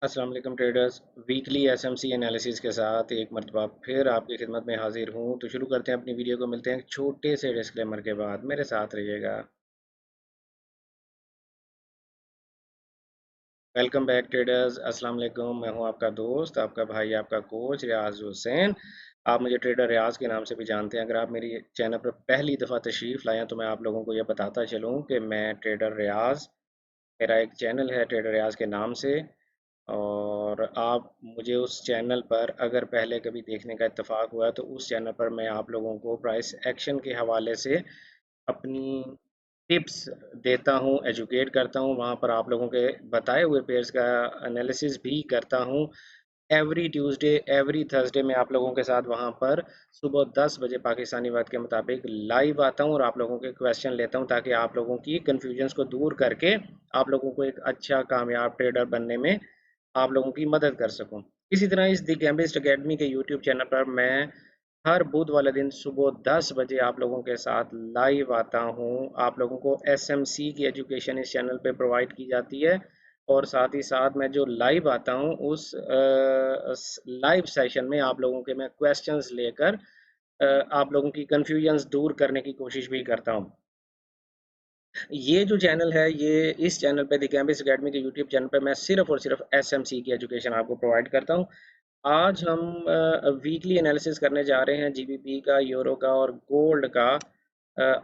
अस्सलाम वालेकुम traders. Weekly SMC analysis के साथ एक मरतबा फिर आपकी खिदमत में हाजिर हूँ। तो शुरू करते हैं अपनी वीडियो को। मिलते हैं एक छोटे से डिस्क्लेमर के बाद। मेरे साथ रहिएगा। Welcome back traders. अस्सलाम वालेकुम। मैं हूँ आपका दोस्त, आपका भाई, आपका कोच रियाज हुसैन। आप मुझे ट्रेडर रियाज के नाम से भी जानते हैं। अगर आप मेरी चैनल पर पहली दफ़ा तशरीफ़ लाएँ तो मैं आप लोगों को यह बताता चलूँ कि मैं ट्रेडर रियाज, मेरा एक चैनल है ट्रेडर रियाज के नाम से। और आप मुझे उस चैनल पर अगर पहले कभी देखने का इत्तेफाक हुआ तो उस चैनल पर मैं आप लोगों को प्राइस एक्शन के हवाले से अपनी टिप्स देता हूँ, एजुकेट करता हूँ। वहाँ पर आप लोगों के बताए हुए पेयर्स का एनालिसिस भी करता हूँ। एवरी ट्यूसडे, एवरी थर्सडे मैं आप लोगों के साथ वहाँ पर सुबह 10 बजे पाकिस्तानी वक्त के मुताबिक लाइव आता हूँ और आप लोगों के क्वेश्चन लेता हूँ, ताकि आप लोगों की कन्फ्यूजन्स को दूर करके आप लोगों को एक अच्छा कामयाब ट्रेडर बनने में आप लोगों की मदद कर सकूं। इसी तरह इस दी गैम्बिस्ट अकेडमी के यूट्यूब चैनल पर मैं हर बुध वाले दिन सुबह 10 बजे आप लोगों के साथ लाइव आता हूं। आप लोगों को एसएमसी की एजुकेशन इस चैनल पे प्रोवाइड की जाती है। और साथ ही साथ मैं जो लाइव आता हूं उस लाइव सेशन में आप लोगों के मैं क्वेश्चंस लेकर आप लोगों की कन्फ्यूजन्स दूर करने की कोशिश भी करता हूं। ये जो चैनल है, ये इस चैनल पे द कैंबिस अकेडमी के यूट्यूब चैनल पे मैं सिर्फ और सिर्फ एसएमसी की एजुकेशन आपको प्रोवाइड करता हूँ। आज हम वीकली एनालिसिस करने जा रहे हैं जीबीपी का, यूरो का और गोल्ड का।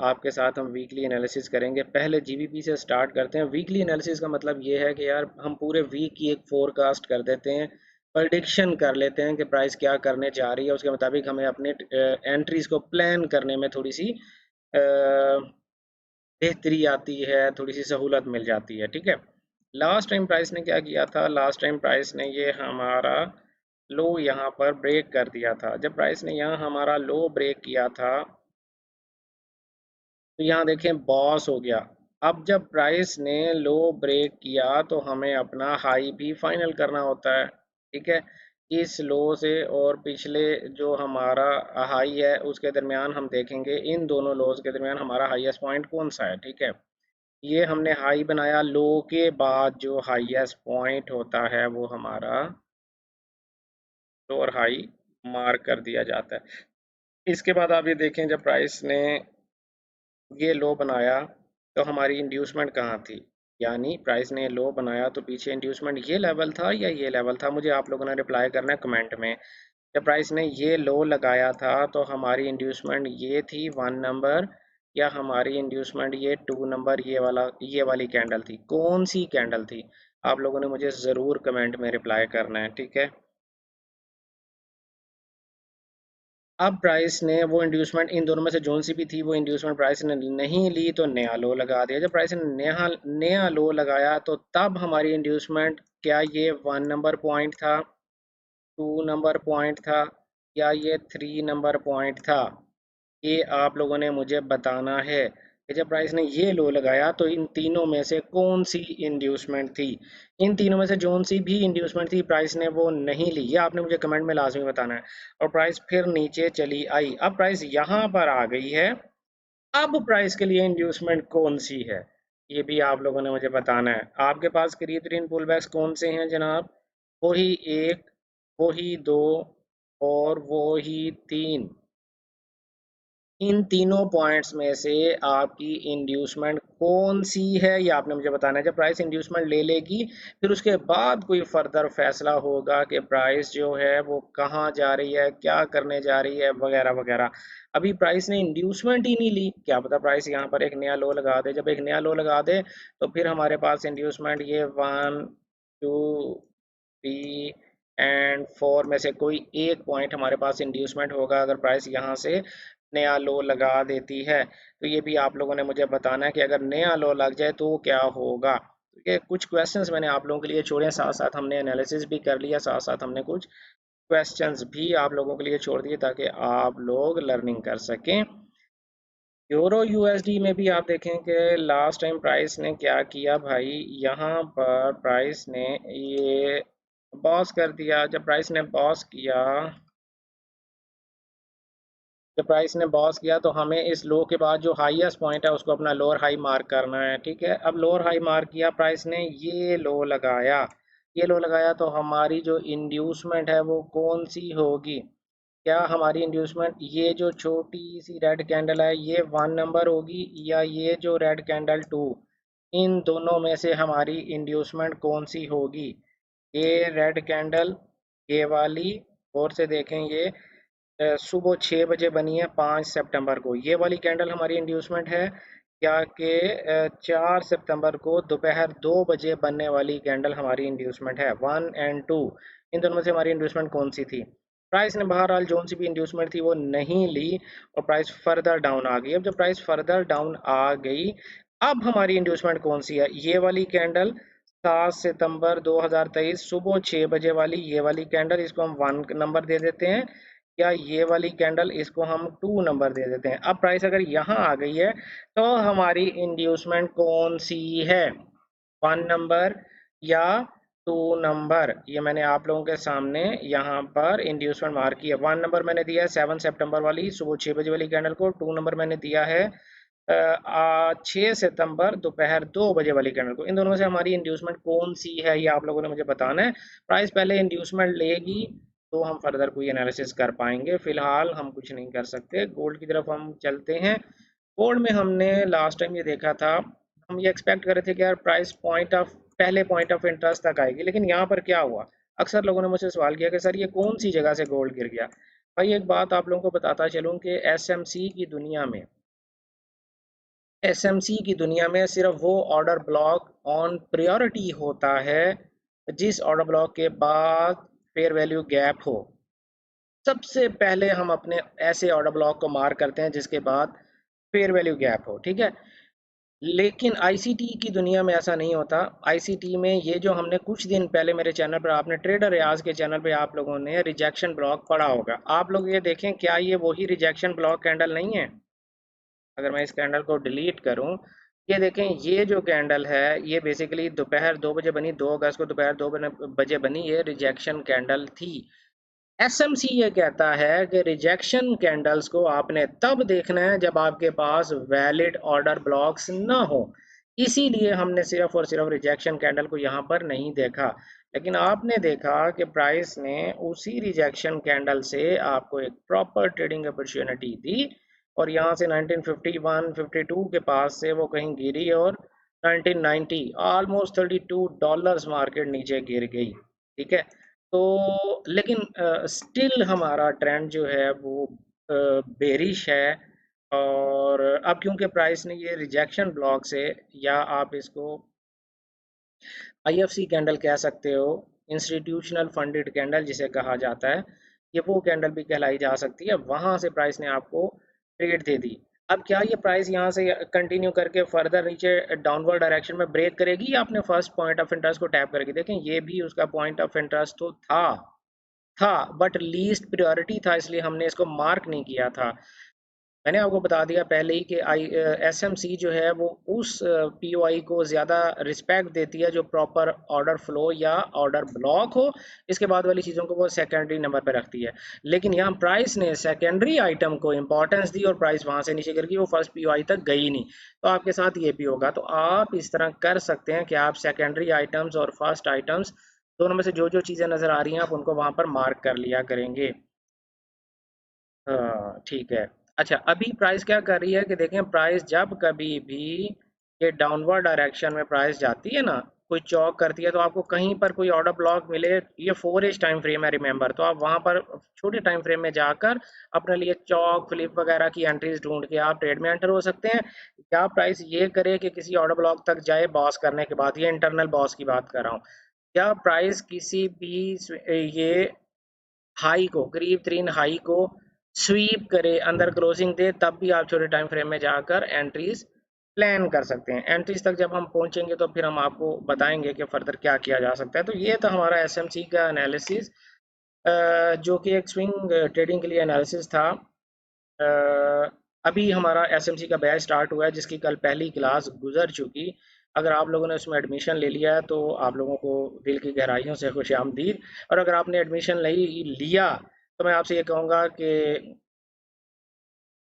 आपके साथ हम वीकली एनालिसिस करेंगे। पहले जीबीपी से स्टार्ट करते हैं। वीकली एनालिसिस का मतलब ये है कि यार हम पूरे वीक की एक फोरकास्ट कर देते हैं, प्रडिक्शन कर लेते हैं कि प्राइस क्या करने जा रही है। उसके मुताबिक हमें अपने एंट्रीज को प्लान करने में थोड़ी सी बेहतरी आती है, थोड़ी सी सहूलत मिल जाती है। ठीक है। लास्ट टाइम प्राइस ने क्या किया था? लास्ट टाइम प्राइस ने ये हमारा लो यहाँ पर ब्रेक कर दिया था। जब प्राइस ने यहाँ हमारा लो ब्रेक किया था तो यहाँ देखें बॉस हो गया। अब जब प्राइस ने लो ब्रेक किया तो हमें अपना हाई भी फाइनल करना होता है। ठीक है। इस लो से और पिछले जो हमारा हाई है उसके दरमियान हम देखेंगे, इन दोनों लोज के दरमियान हमारा हाईएस्ट पॉइंट कौन सा है। ठीक है। ये हमने हाई बनाया। लो के बाद जो हाईएस्ट पॉइंट होता है वो हमारा लोअर हाई मार्क कर दिया जाता है। इसके बाद आप ये देखें, जब प्राइस ने ये लो बनाया तो हमारी इंड्यूसमेंट कहाँ थी? यानी प्राइस ने लो बनाया तो पीछे इंड्यूसमेंट ये लेवल था या ये लेवल था? मुझे आप लोगों ने रिप्लाई करना है कमेंट में। जब प्राइस ने ये लो लगाया था तो हमारी इंड्यूसमेंट ये थी 1 नंबर, या हमारी इंड्यूसमेंट ये 2 नंबर, ये वाली कैंडल थी? कौन सी कैंडल थी? आप लोगों ने मुझे ज़रूर कमेंट में रिप्लाई करना है। ठीक है। अब प्राइस ने वो इंड्यूसमेंट इन दोनों में से जोन सी भी थी वो इंड्यूसमेंट प्राइस ने नहीं ली तो नया लो लगा दिया। जब प्राइस ने नया नया लो लगाया तो तब हमारी इंड्यूसमेंट क्या ये 1 नंबर पॉइंट था, 2 नंबर पॉइंट था, या ये 3 नंबर पॉइंट था? ये आप लोगों ने मुझे बताना है कि जब प्राइस ने ये लो लगाया तो इन तीनों में से कौन सी इंड्यूसमेंट थी? इन तीनों में से जोन सी भी इंड्यूसमेंट थी प्राइस ने वो नहीं ली, ये आपने मुझे कमेंट में लाजमी बताना है। और प्राइस फिर नीचे चली आई। अब प्राइस यहाँ पर आ गई है। अब प्राइस के लिए इंड्यूसमेंट कौन सी है ये भी आप लोगों ने मुझे बताना है। आपके पास करीब पुल बैक्स कौन से हैं जनाब? वही एक, वही दो और वही तीन। इन तीनों पॉइंट्स में से आपकी इंड्यूसमेंट कौन सी है ये आपने मुझे बताना है। जब प्राइस इंड्यूसमेंट ले लेगी फिर उसके बाद कोई फर्दर फैसला होगा कि प्राइस जो है वो कहाँ जा रही है, क्या करने जा रही है, वगैरह वगैरह। अभी प्राइस ने इंड्यूसमेंट ही नहीं ली, क्या पता प्राइस यहाँ पर एक नया लो लगा दे। जब एक नया लो लगा दे तो फिर हमारे पास इंड्यूसमेंट ये 1, 2, 3 एंड 4 में से कोई एक पॉइंट हमारे पास इंड्यूसमेंट होगा। अगर प्राइस यहाँ से नया लो लगा देती है तो ये भी आप लोगों ने मुझे बताना है कि अगर नया लो लग जाए तो क्या होगा। ये कुछ क्वेश्चंस मैंने आप लोगों के लिए छोड़े, साथ साथ हमने एनालिसिस भी कर लिया, साथ साथ हमने कुछ क्वेश्चंस भी आप लोगों के लिए छोड़ दिए ताकि आप लोग लर्निंग कर सकें। यूरो यूएसडी में भी आप देखें कि लास्ट टाइम प्राइस ने क्या किया भाई। यहाँ पर प्राइस ने ये बॉस कर दिया। जब प्राइस ने बॉस किया, जब प्राइस ने बॉस किया तो हमें इस लो के बाद जो हाईएस्ट पॉइंट है उसको अपना लोअर हाई मार्क करना है। ठीक है। अब लोअर हाई मार्क किया प्राइस ने, ये लो लगाया। येलो लगाया तो हमारी जो इंड्यूसमेंट है वो कौन सी होगी? क्या हमारी इंड्यूसमेंट ये जो छोटी सी रेड कैंडल है ये 1 नंबर होगी, या ये जो रेड कैंडल 2? इन दोनों में से हमारी इंड्यूसमेंट कौन सी होगी? ये रेड कैंडल, ये वाली, और से देखें ये सुबह 6 बजे बनी है 5 सितंबर को, ये वाली कैंडल हमारी इंड्यूसमेंट है, या कि 4 सितंबर को दोपहर 2 बजे बनने वाली कैंडल हमारी इंड्यूसमेंट है? 1 और 2, इन दोनों में से हमारी इंड्यूसमेंट कौन सी थी? प्राइस ने बहरहाल जोन सी भी इंड्यूसमेंट थी वो नहीं ली, और प्राइस फर्दर डाउन आ गई। अब जब प्राइस फर्दर डाउन आ गई, अब हमारी इंड्यूसमेंट कौन सी है? ये वाली कैंडल 7 सितंबर 2023 सुबह 6 बजे वाली, ये वाली कैंडल, इसको हम 1 नंबर दे देते हैं, या ये वाली कैंडल, इसको हम 2 नंबर दे देते हैं। अब प्राइस अगर यहाँ आ गई है तो हमारी इंड्यूसमेंट कौन सी है? 1 नंबर या 2 नंबर? ये मैंने आप लोगों के सामने यहाँ पर इंड्यूसमेंट मार्क की है। 1 नंबर मैंने दिया है 7 सितंबर वाली सुबह 6 बजे वाली कैंडल को, 2 नंबर मैंने दिया है 6 सितंबर दोपहर 2 बजे वाली कैंडल को। इन दोनों में से हमारी इंड्यूसमेंट कौन सी है ये आप लोगों ने मुझे बताना है। प्राइस पहले इंड्यूसमेंट लेगी तो हम फर्दर कोई एनालिसिस कर पाएंगे, फिलहाल हम कुछ नहीं कर सकते। गोल्ड की तरफ हम चलते हैं। गोल्ड में हमने लास्ट टाइम ये देखा था, हम ये एक्सपेक्ट कर रहे थे कि यार प्राइस पहले पॉइंट ऑफ इंटरेस्ट तक आएगी, लेकिन यहाँ पर क्या हुआ? अक्सर लोगों ने मुझसे सवाल किया कि सर ये कौन सी जगह से गोल्ड गिर गया। भाई एक बात आप लोगों को बताता चलूँ कि एसएमसी की दुनिया में सिर्फ वो ऑर्डर ब्लॉक ऑन प्रायोरिटी होता है जिस ऑर्डर ब्लॉक के बाद फेयर वैल्यू गैप हो। सबसे पहले हम अपने ऐसे ऑर्डर ब्लॉक को मार्क करते हैं जिसके बाद फेयर वैल्यू गैप हो, ठीक है। लेकिन आईसीटी की दुनिया में ऐसा नहीं होता। आईसीटी में ये जो हमने कुछ दिन पहले मेरे चैनल पर, आपने ट्रेडर रियाज के चैनल पे आप लोगों ने रिजेक्शन ब्लॉक पढ़ा होगा, आप लोग ये देखें क्या ये वही रिजेक्शन ब्लॉक कैंडल नहीं है? अगर मैं इस कैंडल को डिलीट करूं, ये देखें ये जो कैंडल है ये बेसिकली दोपहर 2 बजे बनी, 2 अगस्त को दोपहर 2 बजे बनी, ये रिजेक्शन कैंडल थी। एसएमसी ये कहता है कि रिजेक्शन कैंडल्स को आपने तब देखना है जब आपके पास वैलिड ऑर्डर ब्लॉक्स ना हो। इसीलिए हमने सिर्फ और सिर्फ रिजेक्शन कैंडल को यहाँ पर नहीं देखा, लेकिन आपने देखा कि प्राइस ने उसी रिजेक्शन कैंडल से आपको एक प्रॉपर ट्रेडिंग अपॉर्चुनिटी दी, और यहाँ से 1951-52 के पास से वो कहीं गिरी, और 1990 ऑलमोस्ट $32 मार्केट नीचे गिर गई, ठीक है। तो लेकिन स्टिल हमारा ट्रेंड जो है वो बेरिश है। और अब क्योंकि प्राइस ने ये रिजेक्शन ब्लॉक से, या आप इसको आईएफसी कैंडल कह सकते हो, इंस्टीट्यूशनल फंडेड कैंडल जिसे कहा जाता है, ये वो कैंडल भी कहलाई जा सकती है, वहां से प्राइस ने आपको ट्रेड दे दी। अब क्या ये प्राइस यहाँ से कंटिन्यू करके फर्दर नीचे डाउनवर्ड डायरेक्शन में ब्रेक करेगी, या अपने फर्स्ट पॉइंट ऑफ इंटरेस्ट को टैप करेगी? देखें ये भी उसका पॉइंट ऑफ इंटरेस्ट तो था, बट लीस्ट प्रायोरिटी था, इसलिए हमने इसको मार्क नहीं किया था। मैंने आपको बता दिया पहले ही कि एसएमसी जो है वो उस पीओआई को ज़्यादा रिस्पेक्ट देती है जो प्रॉपर ऑर्डर फ्लो या ऑर्डर ब्लॉक हो, इसके बाद वाली चीज़ों को वो सेकेंडरी नंबर पर रखती है। लेकिन यहाँ प्राइस ने सेकेंडरी आइटम को इंपॉर्टेंस दी और प्राइस वहाँ से नीचे गिर गई, वो फर्स्ट पीओआई तक गई नहीं। तो आपके साथ ये भी होगा। तो आप इस तरह कर सकते हैं कि आप सेकेंडरी आइटम्स और फर्स्ट आइटम्स दोनों में से जो जो चीज़ें नज़र आ रही हैं आप उनको वहाँ पर मार्क कर लिया करेंगे। हाँ ठीक है। अच्छा अभी प्राइस क्या कर रही है कि देखें, प्राइस जब कभी भी ये डाउनवर्ड डायरेक्शन में प्राइस जाती है ना, कोई चौक करती है, तो आपको कहीं पर कोई ऑर्डर ब्लॉक मिले, ये 4 एज टाइम फ्रेम है रिमेंबर, तो आप वहां पर छोटे टाइम फ्रेम में जाकर अपने लिए चौक फ्लिप वगैरह की एंट्रीज ढूंढ के आप ट्रेड में एंटर हो सकते हैं। क्या प्राइस ये करे कि किसी ऑर्डर ब्लॉक तक जाए बॉस करने के बाद, ये इंटरनल बॉस की बात कर रहा हूँ, क्या प्राइस किसी भी ये हाई को, करीब 3 हाई को स्वीप करे, अंदर क्लोजिंग दे, तब भी आप छोटे टाइम फ्रेम में जाकर एंट्रीज प्लान कर सकते हैं। एंट्रीज तक जब हम पहुंचेंगे तो फिर हम आपको बताएंगे कि फर्दर क्या किया जा सकता है। तो ये था हमारा एसएमसी का एनालिसिस, जो कि एक स्विंग ट्रेडिंग के लिए एनालिसिस था। अभी हमारा एसएमसी का बैच स्टार्ट हुआ है जिसकी कल पहली क्लास गुजर चुकी। अगर आप लोगों ने उसमें एडमिशन ले लिया है तो आप लोगों को दिल की गहराइयों से खुश आमदीद। और अगर आपने एडमिशन नहीं लिया तो मैं आपसे ये कहूँगा कि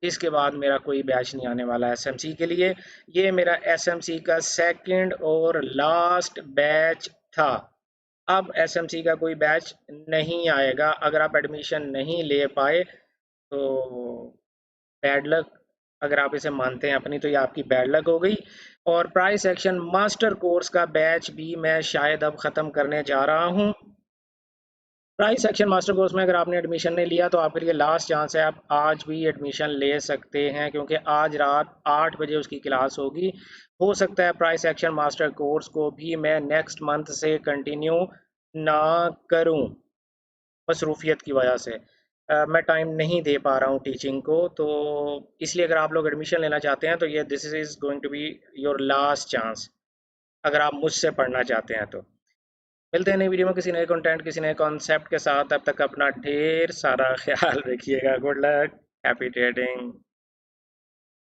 इसके बाद मेरा कोई बैच नहीं आने वाला एसएमसी के लिए। ये मेरा एसएमसी का सेकंड और लास्ट बैच था। अब एसएमसी का कोई बैच नहीं आएगा। अगर आप एडमिशन नहीं ले पाए तो बैड लक, अगर आप इसे मानते हैं अपनी, तो ये आपकी बैड लक हो गई। और प्राइस एक्शन मास्टर कोर्स का बैच भी मैं शायद अब ख़त्म करने जा रहा हूँ। प्राइस एक्शन मास्टर कोर्स में अगर आपने एडमिशन नहीं लिया तो आपके लिए लास्ट चांस है, आप आज भी एडमिशन ले सकते हैं, क्योंकि आज रात 8 बजे उसकी क्लास होगी। हो सकता है प्राइस एक्शन मास्टर कोर्स को भी मैं नेक्स्ट मंथ से कंटिन्यू ना करूं, मसरूफियत की वजह से। मैं टाइम नहीं दे पा रहा हूँ टीचिंग को, तो इसलिए अगर आप लोग एडमिशन लेना चाहते हैं तो ये this is going to be your last chance, अगर आप मुझसे पढ़ना चाहते हैं तो। मिलते हैं नई वीडियो में किसी नए कंटेंट, किसी नए कॉन्सेप्ट के साथ। तब तक अपना ढेर सारा ख्याल रखिएगा। Good luck, happy trading.